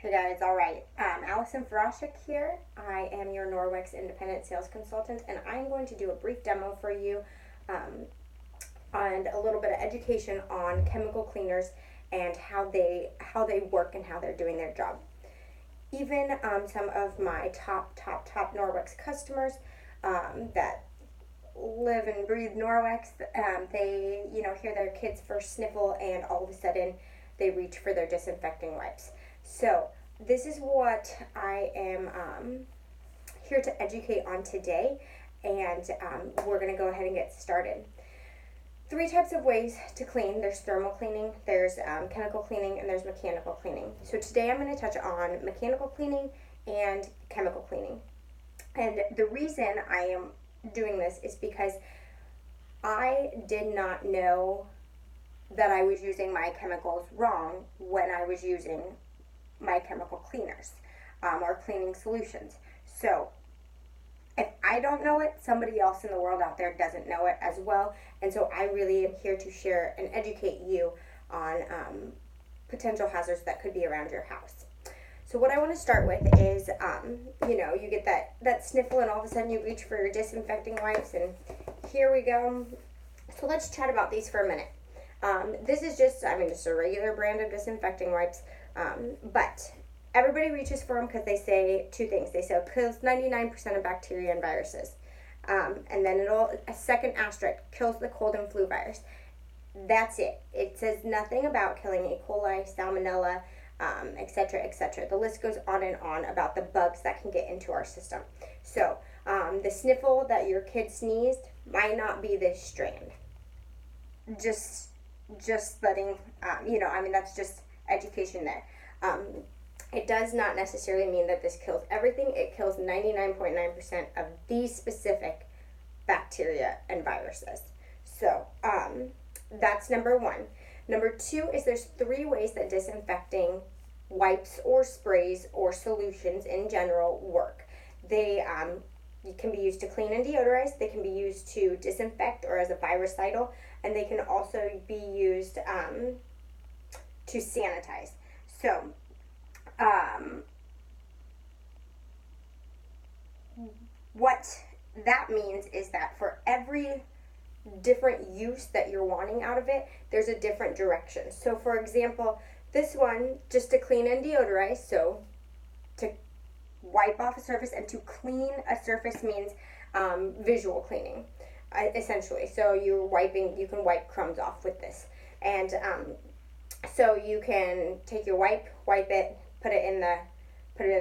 Hey guys, alright. Allison Farashik here. I am your Norwex independent sales consultant, and I'm going to do a brief demo for you um, and a little bit of education on chemical cleaners and how they work and how they're doing their job. Even some of my top Norwex customers that live and breathe Norwex, they hear their kids first sniffle, and all of a sudden they reach for their disinfecting wipes. So this is what I am here to educate on today, and we're going to go ahead and get started. Three types of ways to clean. There's thermal cleaning, there's chemical cleaning, and there's mechanical cleaning. So today I'm going to touch on mechanical cleaning and chemical cleaning. And the reason I am doing this is because I did not know that I was using my chemicals wrong when I was using my chemical cleaners or cleaning solutions. So if I don't know it, somebody else in the world out there doesn't know it as well. And so I really am here to share and educate you on potential hazards that could be around your house. So what I want to start with is, you get that sniffle, and all of a sudden you reach for your disinfecting wipes, and here we go. So let's chat about these for a minute. This is just a regular brand of disinfecting wipes, but everybody reaches for them because they say two things. They say it kills 99% of bacteria and viruses, and then a second asterisk, kills the cold and flu virus. That's it. It says nothing about killing E. coli, salmonella, etc., etc. The list goes on and on about the bugs that can get into our system. So the sniffle that your kid sneezed might not be this strain. Just letting that's just education there. It does not necessarily mean that this kills everything. It kills 99.9% of these specific bacteria and viruses. So that's number one. Number two is there's three ways that disinfecting wipes or sprays or solutions in general work. They can be used to clean and deodorize. They can be used to disinfect or as a virucidal, and they can also be used to sanitize. So what that means is that for every different use that you're wanting out of it, there's a different direction. So for example, this one, just to clean and deodorize, so to wipe off a surface, and to clean a surface means visual cleaning, essentially. So you can wipe crumbs off with this, and so you can take your wipe it, put it in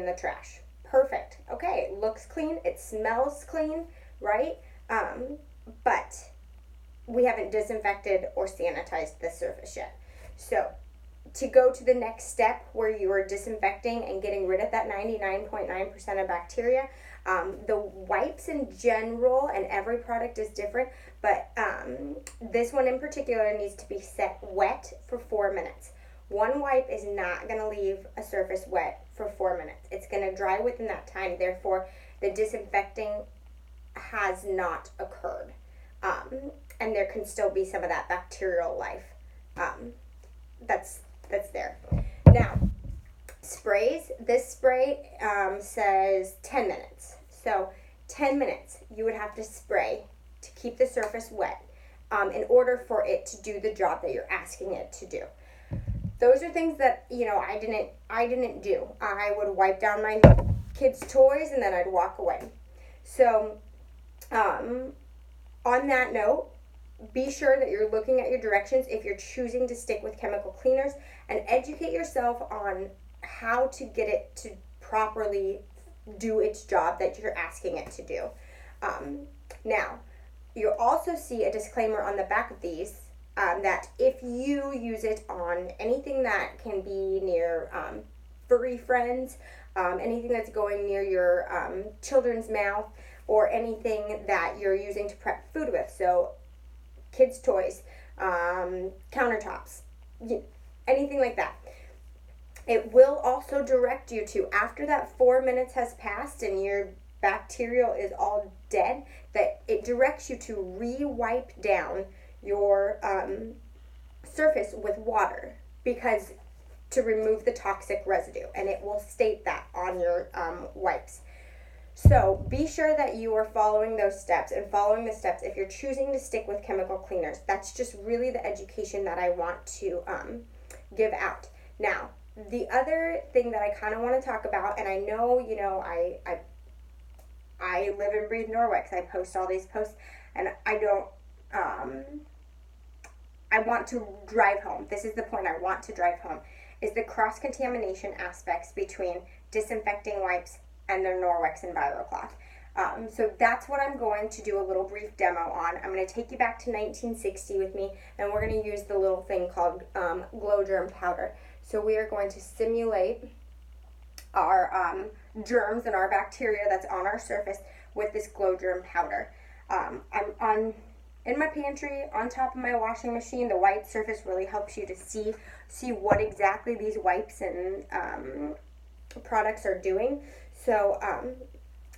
the trash. Perfect. Okay, it looks clean, it smells clean, right? But we haven't disinfected or sanitized the surface yet. So to go to the next step where you are disinfecting and getting rid of that 99.9% of bacteria, the wipes in general, and every product is different, but this one in particular needs to be set wet for 4 minutes. One wipe is not going to leave a surface wet for 4 minutes. It's going to dry within that time. Therefore, the disinfecting has not occurred. And there can still be some of that bacterial life that's there. Now, sprays. This spray says 10 minutes. So 10 minutes you would have to spray to keep the surface wet in order for it to do the job that you're asking it to do. Those are things that I didn't do. I would wipe down my kids' toys and then I'd walk away. So on that note, be sure that you're looking at your directions if you're choosing to stick with chemical cleaners, and educate yourself on how to get it to properly do its job that you're asking it to do. Now, you'll also see a disclaimer on the back of these that if you use it on anything that can be near furry friends, anything that's going near your children's mouth, or anything that you're using to prep food with, so kids' toys, countertops, anything like that. It will also direct you to, after that 4 minutes has passed and your bacterial is all dead, that it directs you to re-wipe down your surface with water, because to remove the toxic residue, and it will state that on your wipes. So be sure that you are following those steps and following the steps if you're choosing to stick with chemical cleaners. That's just really the education that I want to give out. Now, the other thing that I kind of want to talk about, and I know, you know, I live and breathe Norwex. I post all these posts, and I don't, I want to drive home. This is the point I want to drive home, is the cross-contamination aspects between disinfecting wipes and their Norwex EnviroCloth. So that's what I'm going to do a little brief demo on. I'm going to take you back to 1960 with me, and we're going to use the little thing called glow germ powder. So we are going to simulate our germs and our bacteria that's on our surface with this glow germ powder. I'm in my pantry on top of my washing machine. The white surface really helps you to see what exactly these wipes and products are doing. So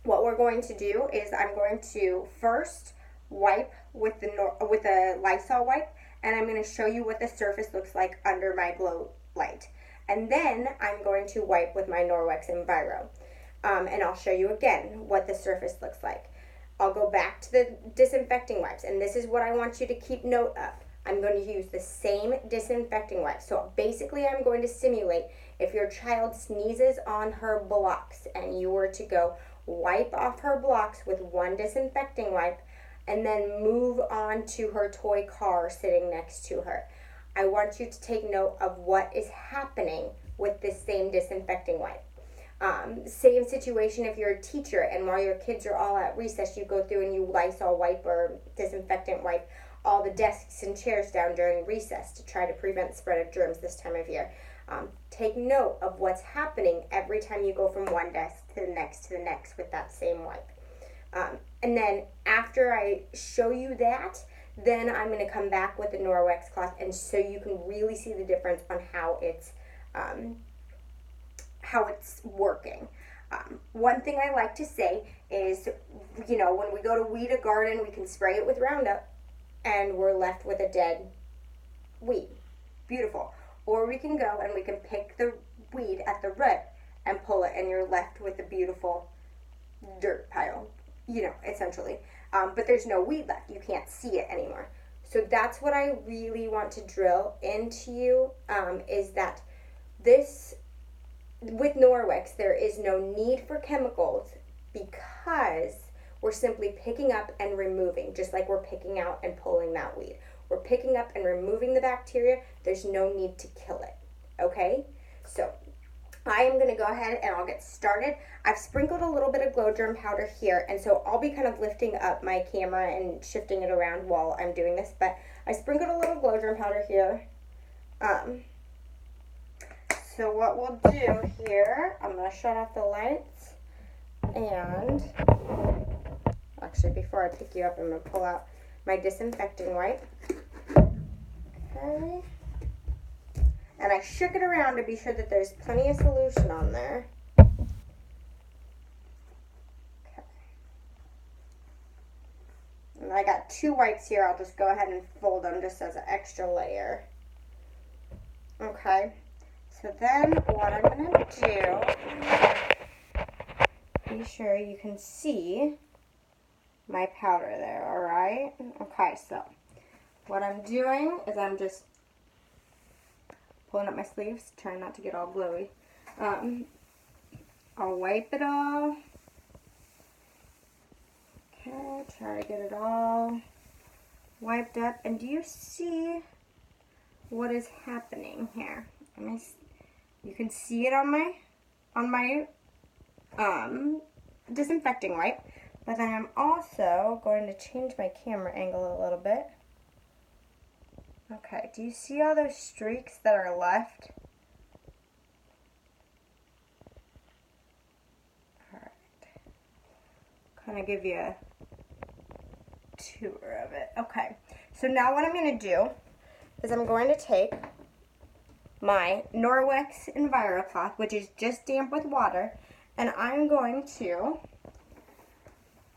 what we're going to do is I'm going to first wipe with a Lysol wipe, and I'm going to show you what the surface looks like under my glow light. And then I'm going to wipe with my Norwex Enviro, and I'll show you again what the surface looks like. I'll go back to the disinfecting wipes, and this is what I want you to keep note of. I'm going to use the same disinfecting wipes. So basically I'm going to simulate if your child sneezes on her blocks and you were to go wipe off her blocks with one disinfecting wipe and then move on to her toy car sitting next to her. I want you to take note of what is happening with this same disinfecting wipe. Same situation if you're a teacher and while your kids are all at recess, you go through and you Lysol wipe or disinfectant wipe all the desks and chairs down during recess to try to prevent the spread of germs this time of year. Take note of what's happening every time you go from one desk to the next with that same wipe. And then after I show you that, then I'm going to come back with the Norwex cloth, and so you can really see the difference on how it's working. One thing I like to say is, you know, when we go to weed a garden, we can spray it with Roundup, and we're left with a dead weed. Beautiful. Or we can go and we can pick the weed at the root and pull it, and you're left with a beautiful dirt pile, you know, essentially. But there's no weed left. You can't see it anymore. So that's what I really want to drill into you, is that this, with Norwex, there is no need for chemicals because we're simply picking up and removing, just like we're picking out and pulling that weed. We're picking up and removing the bacteria. There's no need to kill it, okay? So I am going to go ahead and I'll get started. I've sprinkled a little bit of glow germ powder here, and so I'll be kind of lifting up my camera and shifting it around while I'm doing this, but I sprinkled a little glow germ powder here. So what we'll do here, I'm going to shut off the lights, and actually before I pick you up, I'm going to pull out my disinfecting wipe. Okay. And I shook it around to be sure that there's plenty of solution on there. Okay. And I got two wipes here. I'll just go ahead and fold them just as an extra layer. Okay. So then what I'm going to do, be sure you can see my powder there, alright? Okay, so what I'm doing is I'm just pulling up my sleeves, trying not to get all glowy. I'll wipe it all. Okay, try to get it all wiped up. And do you see what is happening here? You can see it on my disinfecting wipe, but then I'm also going to change my camera angle a little bit. Okay, do you see all those streaks that are left? Alright. Kind of give you a tour of it. Okay, so now what I'm going to do is I'm going to take my Norwex EnviroCloth, which is just damp with water, and I'm going to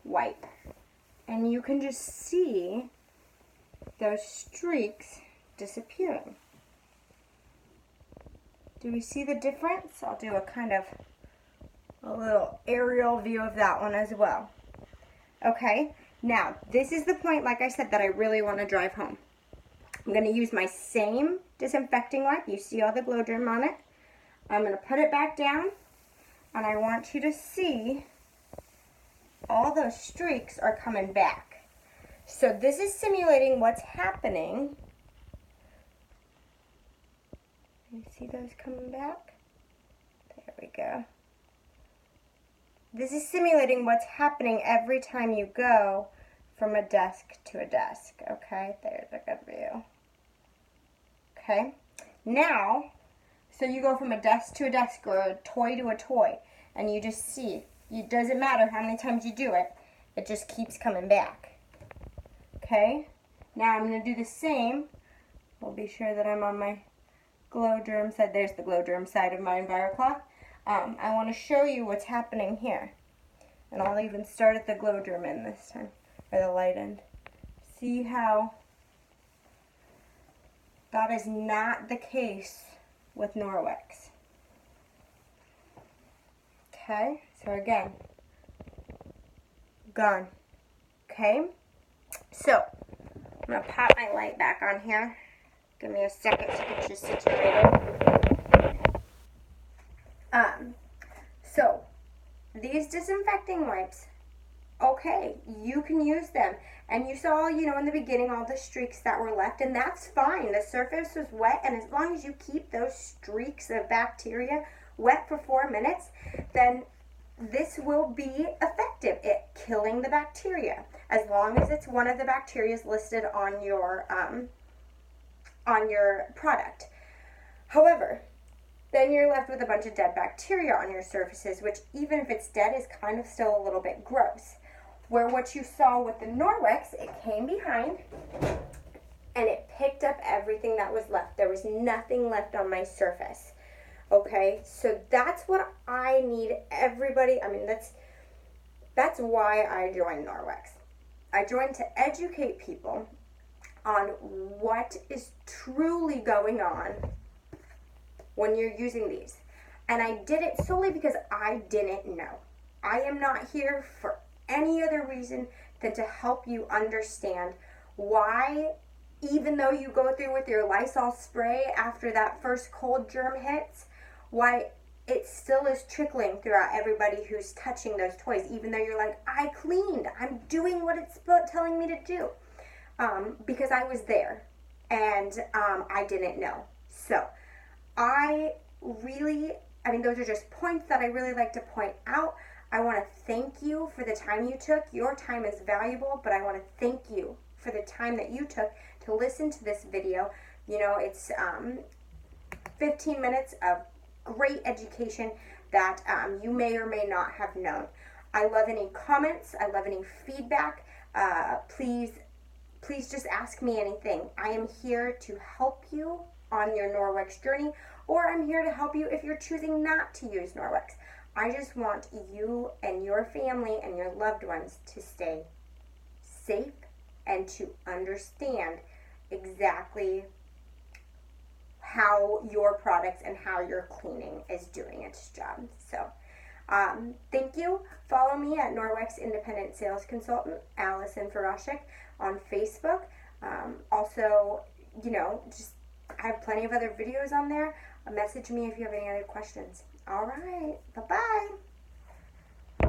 wipe. And you can just see those streaks disappearing. Do we see the difference? I'll do a kind of a little aerial view of that one as well. Okay, now this is the point, like I said, that I really want to drive home. I'm going to use my same disinfecting wipe. You see all the glow germ on it. I'm going to put it back down, and I want you to see all those streaks are coming back. So this is simulating what's happening. You see those coming back? There we go. This is simulating what's happening every time you go from a desk to a desk. Okay, there's a good view. Okay, now, so you go from a desk to a desk or a toy to a toy, and you just see, it doesn't matter how many times you do it, it just keeps coming back. Okay, now I'm going to do the same. We'll be sure that I'm on my glow germ side. There's the glow germ side of my EnviroCloth. I want to show you what's happening here. And I'll even start at the glow germ end this time, or the light end. See how that is not the case with Norwex. Okay, so again, gone. Okay, so I'm going to pop my light back on here. Give me a second to get you situated. So these disinfecting wipes, okay, you can use them. And you saw, you know, in the beginning all the streaks that were left, and that's fine. The surface was wet, and as long as you keep those streaks of bacteria wet for 4 minutes, then this will be effective at killing the bacteria, as long as it's one of the bacteria listed on your product. However, then you're left with a bunch of dead bacteria on your surfaces, which even if it's dead is kind of still a little bit gross. Where what you saw with the Norwex, it came behind and it picked up everything that was left. There was nothing left on my surface. Okay, so that's what I need everybody, I mean, that's why I joined Norwex. I joined to educate people on what is truly going on when you're using these. And I did it solely because I didn't know. I am not here for any other reason than to help you understand why, even though you go through with your Lysol spray after that first cold germ hits, why it still is trickling throughout everybody who's touching those toys, even though you're like, I cleaned, I'm doing what it's telling me to do. Because I was there and I didn't know. So those are just points that I really like to point out. I want to thank you for the time you took. Your time is valuable, but I want to thank you for the time that you took to listen to this video. You know, it's 15 minutes of great education that you may or may not have known. I love any comments. I love any feedback. Please just ask me anything. I am here to help you on your Norwex journey, or I'm here to help you if you're choosing not to use Norwex. I just want you and your family and your loved ones to stay safe and to understand exactly how your products and how your cleaning is doing its job. So, thank you. Follow me at Norwex Independent Sales Consultant, Allison Farashik, on Facebook. Also, you know, just I have plenty of other videos on there. Message me if you have any other questions. All right. Bye-bye.